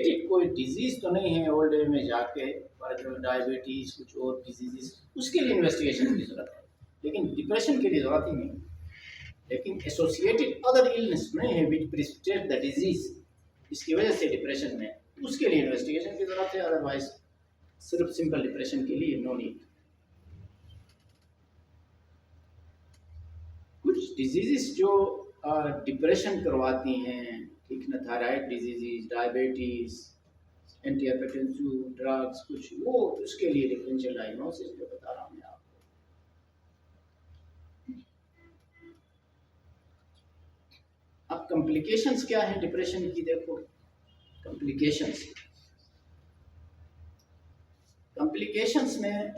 Associated कोई disease तो नहीं है ओल्ड एज में जाके, फॉर एग्जाम्पल डायबिटीज़, कुछ और डिजीज़, उसके लिए इन्वेस्टिगेशन की ज़रूरत है, लेकिन डिप्रेशन के लिए ज़रूरत ही नहीं। लेकिन एसोसिएटेड अदर इलनेस नहीं है विच प्रिसिपिटेट द डिजीज़, इसकी वजह से डिप्रेशन में, उसके लिए इन्वेस्टिगेशन की ज़रूरत है। अदरवाइज सिर्फ सिंपल डिप्रेशन के लिए नो नीड। कुछ डिजीज़ जो डिप्रेशन करवाती हैं, ठीक ना, thyroid disease, diabetes, anti hypertensive drugs, कुछ वो उसके लिए डिफरेंशियल डायग्नोसिस जो बता रहा हूँ मैं आपको। अब कॉम्प्लिकेशंस क्या है डिप्रेशन की, देखो कॉम्प्लिकेशंस में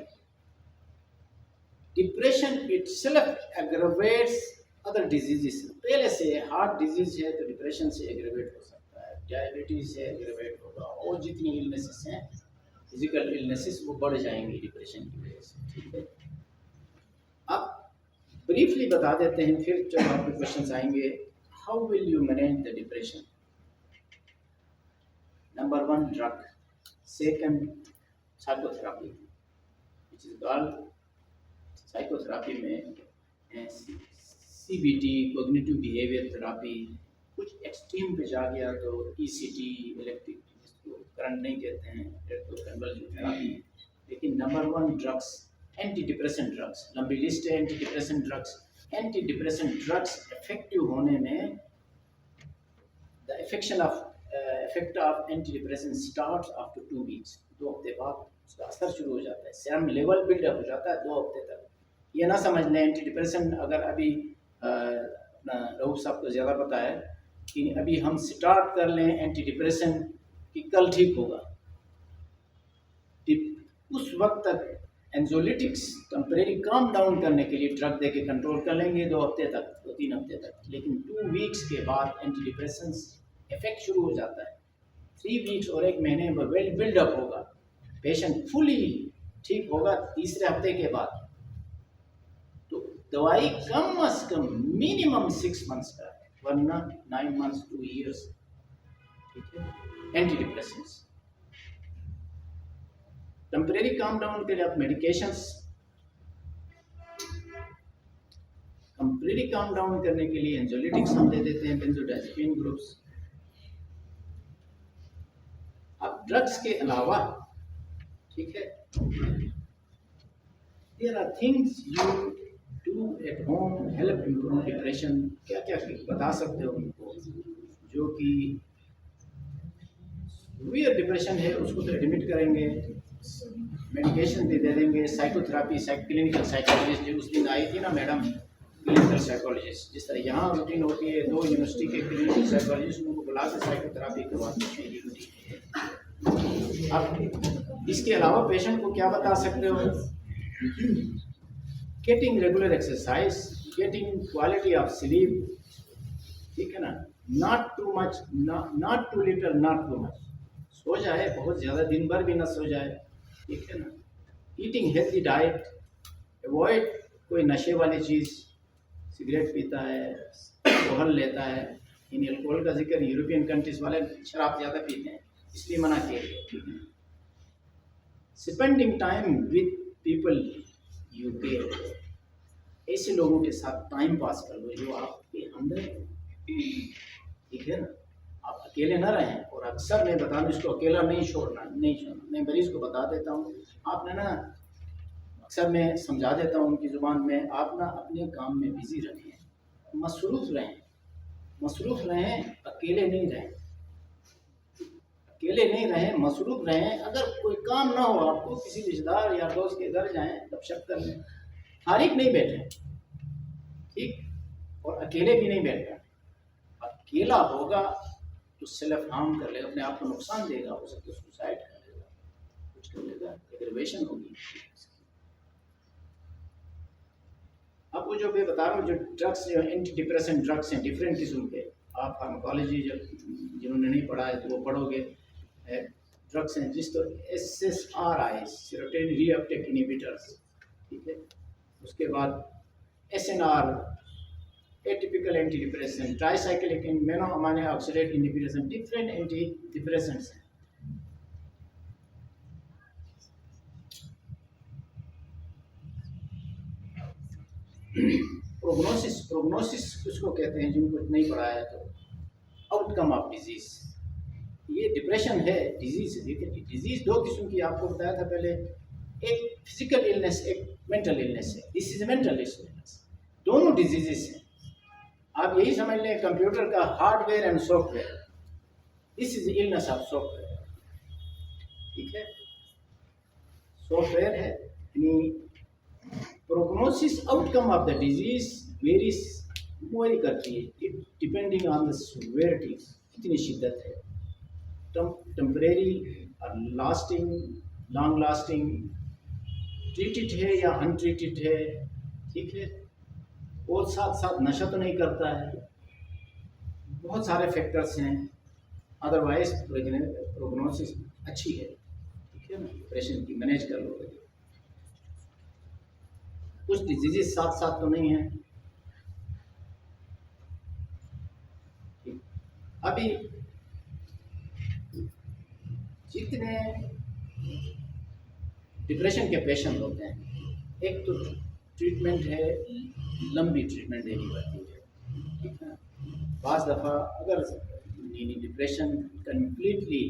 depression itself aggravates other diseases. पहले से हार्ट डिजीज है तो डिप्रेशन से एग्रवेट हो सकता है, डायबिटीज से एग्रवेट होगा, और जितनी इलनेसेस हैं फिजिकल इलनेसेस वो बढ़ जाएंगी डिप्रेशन की वजह से, ठीक है। अब ब्रीफली बता देते हैं, फिर जब आपके क्वेश्चंस आएंगे, how will you manage the depression. Number 1 drug, second psychotherapy which is called, psychotherapy में सीबीटी, कोग्निटिव बिहेवियर थेरापी, कुछ एक्सट्रीम पे जा गया तो ईसीटी, इलेक्ट्रिक, जिसको करंट नहीं कहते हैं, इलेक्ट्रोकन्वल्सिव थेरापी। लेकिन number 1 drugs, anti depressant drugs, लंबी लिस्ट है anti depressant drugs. Anti depressant drugs effective होने में, the effect of anti depressant starts after 2 weeks, 2 हफ्ते बाद उसका असर शुरू हो जाता है, सेरम लेवल बिल्डअप हो जाता है 2 हफ्ते तक। ये ना समझ लें एंटी डिप्रेसेंट, अगर अभी रऊफ साहब को ज़्यादा पता है कि अभी हम स्टार्ट कर लें एंटी डिप्रेसेंट कि कल ठीक होगा, उस वक्त तक एंजाइटिक्स टेम्परेरी काम डाउन करने के लिए ड्रग दे के कंट्रोल कर लेंगे 2 हफ्ते तक, 2-3 हफ्ते तक। लेकिन 2 वीक्स के बाद एंटी डिप्रेसेंट्स इफेक्ट शुरू हो जाता है। 3 वीक्स और 1 महीने में वेल बिल्डअप होगा, पेशेंट फुली ठीक होगा तीसरे हफ्ते के बाद। तो दवाई कम अज कम मिनिमम 6 मंथ्स का, वरना 9 मंथ्स 2 ईयर्स, ठीक है। Anti depressants temporary calm down के लिए आप मेडिकेशंस, टेम्परेरी काम डाउन करने के लिए एंजाइटिक्स हम दे देते हैं, बेंजोडाइज़ेपिन ग्रुप्स। अब ड्रग्स के अलावा, ठीक है, there are things you do at home help improve depression. क्या क्या बता सकते हो उनको, जो कि सीवियर डिप्रेशन है उसको तो एडमिट करेंगे, मेडिकेशन भी दे देंगे, साइकोथेरापी, क्लिनिकल साइकोलॉजिस्ट, उस दिन आई थी ना मैडम क्लिनिकल साइकोलॉजिस्ट, जिस तरह यहाँ रूटीन होती है 2 यूनिवर्सिटी के क्लिनिकल साइकोलॉजिस्ट उनको बुला के साइकोथेरापी करवाते हैं, ये रूटीन है। अब इसके अलावा पेशेंट को क्या बता सकते हो, getting regular exercise, getting quality of sleep, ठीक है ना, not too much, not too little, not too much, सो जाए बहुत ज़्यादा, दिन भर भी ना सो जाए, ठीक है ना। ईटिंग हेल्थी डाइट, अवॉइड कोई नशे वाली चीज़, सिगरेट पीता है, कोहल लेता है, इन अल्कोहल का जिक्र यूरोपियन कंट्रीज वाले शराब ज़्यादा पीते हैं इसलिए मना किया गया, ठीक है। Spending time with people you care, ऐसे लोगों के साथ टाइम पास कर लो जो आपके अंदर है, ठीक है ना। आप अकेले ना रहें, और अक्सर मैं बता दूँ इसको अकेला नहीं छोड़ना। मैं मरीज़ को बता देता हूँ, आपने ना, अक्सर मैं समझा देता हूँ उनकी ज़ुबान में, आप ना अपने काम में बिज़ी रहें, मसरूफ़ रहें, अकेले नहीं रहें, मसरूफ़ रहें। अगर कोई काम ना हो आपको, किसी रिश्तेदार या दोस्त के घर जाएं, गपशप कर लें, फारिग नहीं बैठे, ठीक, और अकेले भी नहीं बैठना। अकेला होगा तो सेल्फ हार्म कर लेगा, अपने आप को नुकसान देगा, हो सकता है सुसाइड कर लेगा, कुछ कर लेगा, एग्रेवेशन होगी। अब वो जो मैं बता रहा हूँ, जो ड्रग्स, जो एंटी डिप्रेसेंट ड्रग्स हैं डिफरेंट किस्म के, आप फार्माकोलॉजी जिन्होंने नहीं पढ़ा है तो वो पढ़ोगे, ड्रग्स हैं जिस तो SSRI, सेरोटोनिन रीअपटेक इनहिबिटर्स, ठीक है। उसके बाद SNR, atypical anti depressant, tricyclic mono amino oxidate inhibitors, different anti depressants हैं। प्रोग्नोसिस प्रोग्नोसिस उसको कहते हैं, जिनको नहीं पढ़ा है तो आउटकम ऑफ डिजीज। ये डिप्रेशन है, डिजीज है। देखिए डिजीज दो किस्म की आपको बताया था पहले, एक फिजिकल इलनेस, एक मेंटल इलनेस है। दिस इज मेंटल इलनेस, दोनों डिजीजेस हैं। आप यही समझ लें कंप्यूटर का hardware and software, this is illness of software, ठीक है। सॉफ्टवेयर है यानी prognosis outcome of the disease very करती है डिपेंडिंग ऑन द सिवियरिटी, कितनी शिद्दत है, टेम्परेरी और लास्टिंग, लॉन्ग लास्टिंग, ट्रीटेड है या अनट्रीटेड है, ठीक है। और साथ साथ नशा तो नहीं करता है, बहुत सारे फैक्टर्स हैं। अदरवाइज प्रोग्नोसिस अच्छी है, ठीक है ना, डिप्रेशन की मैनेज कर लोगे। कुछ डिजीजेस साथ साथ तो नहीं है। अभी जितने डिप्रेशन के पेशेंट होते हैं, एक तो ट्रीटमेंट है, लंबी ट्रीटमेंट देनी पड़ती है, ठीक है। बाज़ दफ़ा अगर डिप्रेशन कंप्लीटली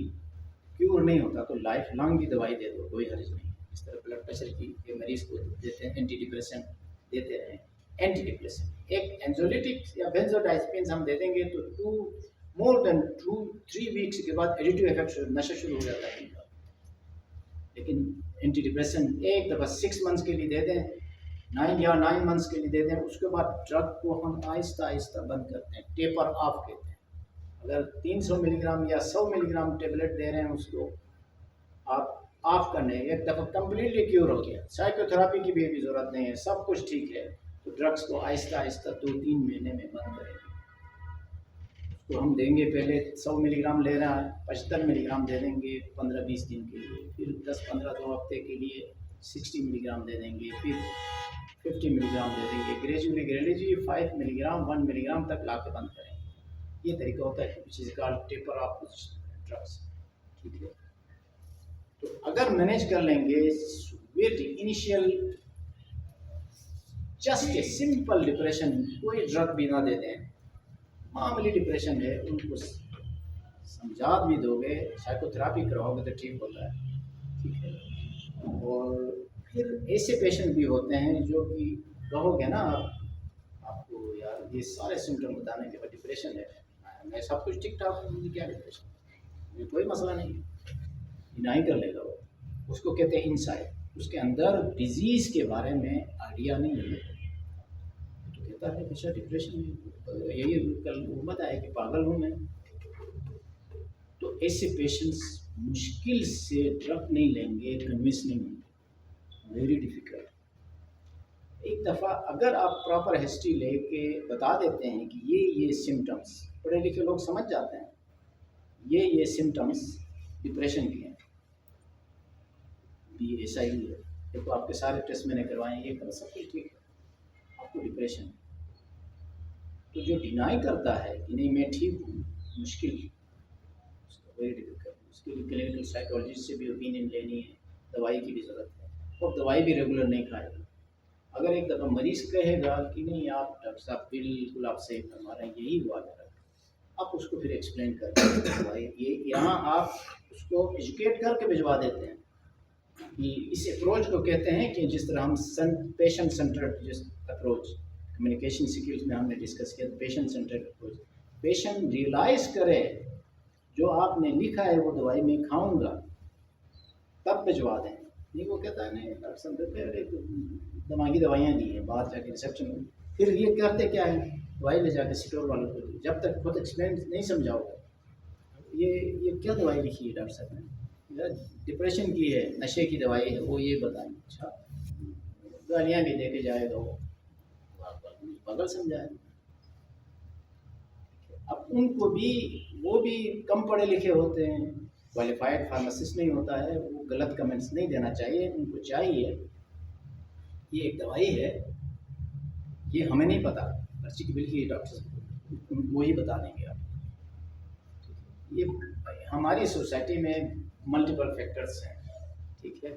क्योर नहीं होता तो लाइफ लॉन्ग की दवाई दे दो, कोई हर्ज नहीं। इस तरह ब्लड प्रेशर की मरीज को देते हैं एंटी डिप्रेशन, देते हैं एंटी डिप्रेशन। एक एंजोलिटिक या बेंजोडाइज़ेपिन्स हम दे देंगे तो मोर देन 2-3 वीक्स के बाद एडिटिव इफेक्ट नशा शुरू हो जाता है इनका। लेकिन एंटी डिप्रेशन एक दफ़ा 6 मंथ्स के लिए दे दें, 9 मंथ्स के लिए दे दें, उसके बाद ड्रग को हम आहिस्ता आहिस्ता बंद करते हैं, टेपर ऑफ कहते हैं। अगर 300 मिलीग्राम या 100 मिलीग्राम टेबलेट दे रहे हैं उसको आप ऑफ करने, एक दफ़ा कम्प्लीटली क्योर हो गया, साइकोथेरापी की भी ज़रूरत नहीं है, सब कुछ ठीक है, तो ड्रग्स को आहिस्ता आहिस्ता 2-3 महीने में बंद करेंगे। तो हम देंगे पहले 100 मिलीग्राम ले रहा है, 75 मिलीग्राम दे देंगे 15-20 दिन के लिए, फिर 10-15 हफ्ते के लिए 60 मिलीग्राम दे देंगे, फिर 50 मिलीग्राम दे देंगे, ग्रेजुअली 5 मिलीग्राम 1 मिलीग्राम तक ला के बंद करेंगे। ये तरीका होता है which is called taper of drugs, ठीक है। तो अगर मैनेज कर लेंगे with initial just a simple depression, कोई ड्रग भी ना दे दें, मामूली डिप्रेशन है, उनको समझा भी दोगे, साइकोथेरापी करवाओगे तो ठीक होता है, ठीक है। और फिर ऐसे पेशेंट भी होते हैं जो कि कहोगे ना आपको यार ये सारे सिम्टम बताने के बाद डिप्रेशन है, मैं सब कुछ ठीक ठाक हूँ, मुझे क्या डिप्रेशन, मुझे कोई मसला नहीं है, डिनाई कर लेगा वो, उसको कहते हैं इनसाइट, उसके अंदर डिजीज़ के बारे में आइडिया नहीं है, तो कहता है अच्छा डिप्रेशन है, यही कल उम्मत है कि पागल हूँ मैं। तो ऐसे पेशेंट्स मुश्किल से ड्रग नहीं लेंगे, कन्विंस नहीं होंगे, वेरी डिफ़िकल्ट। एक दफ़ा अगर आप प्रॉपर हिस्ट्री लेके बता देते हैं कि ये सिम्टम्स, पढ़े लिखे लोग समझ जाते हैं, ये सिम्टम्स डिप्रेशन के हैं, ये ऐसा ही है, देखो आपके सारे टेस्ट मैंने करवाए, ये कर सब कुछ ठीक है, आपको डिप्रेशन है। तो जो डिनाई करता है कि नहीं मैं ठीक हूँ, मुश्किल, उसको वेरी डिफिकल्ट, उसके लिए क्लिनिकल साइकोलॉजिस्ट से भी ओपिनियन लेनी है, दवाई की भी ज़रूरत है, और दवाई भी रेगुलर नहीं खाएगा। अगर एक दफ़ा मरीज़ कहेगा कि नहीं आप डॉक्टर साहब बिल्कुल आप सही फरमा रहे हैं, यही हुआ मेरा, आप उसको फिर एक्सप्लेन करते हैं दवाई, ये यहाँ आप उसको एजुकेट करके भिजवा देते हैं कि इस अप्रोच को कहते हैं कि जिस तरह हम पेशेंट सेंटर्ड जिस अप्रोच कम्युनिकेशन स्किल्स में हमने डिस्कस किया, patient centered approach, patient realize करे जो आपने लिखा है वो दवाई मैं खाऊंगा, तब भिजवा दें। नहीं वो कहता है नहीं डॉक्टर साहब दिमागी दवाइयाँ दी हैं, बाहर जाके रिसेप्शन में, फिर ये करते क्या है, दवाई ले जाके स्टोर वालों को, जब तक खुद एक्सप्लेन नहीं समझाओगे ये क्या दवाई लिखी है डॉक्टर साहब ने, डिप्रेशन की है, नशे की दवाई है, वो ये बताएं, अच्छा गालियाँ भी दे के जाएगा वो, पागल समझाए। अब उनको भी, वो भी कम पढ़े लिखे होते हैं, क्वालिफाइड फार्मासिस्ट नहीं होता है, वो गलत कमेंट्स नहीं देना चाहिए, उनको चाहिए ये एक दवाई है, ये हमें नहीं पता, पर्ची की बिल की डॉक्टर वो ही बता देंगे आप। ये हमारी सोसाइटी में मल्टीपल फैक्टर्स हैं, ठीक है,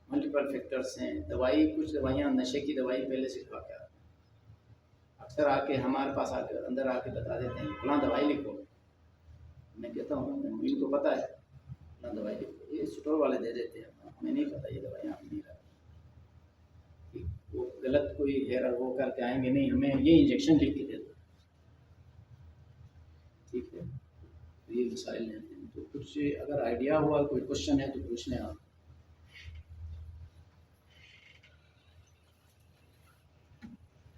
मल्टीपल फैक्टर्स हैं। दवाई, कुछ दवाइयाँ नशे की दवाई पहले से खा के, अक्सर आके हमारे पास आकर अंदर आके बता देते हैं फलां दवाई लिखो। मैं कहता हूँ इनको पता है फलां दवाई लिखो, ये स्टोर वाले दे देते हैं, हमें नहीं पता ये दवाई आप नहीं रखती। वो गलत कोई हेरा वो करके आएंगे, नहीं हमें ये इंजेक्शन लिख के दे दो, ठीक है। तो ये मसाइल हैं। तो कुछ अगर आइडिया हुआ, कोई क्वेश्चन है तो पूछ लें आप।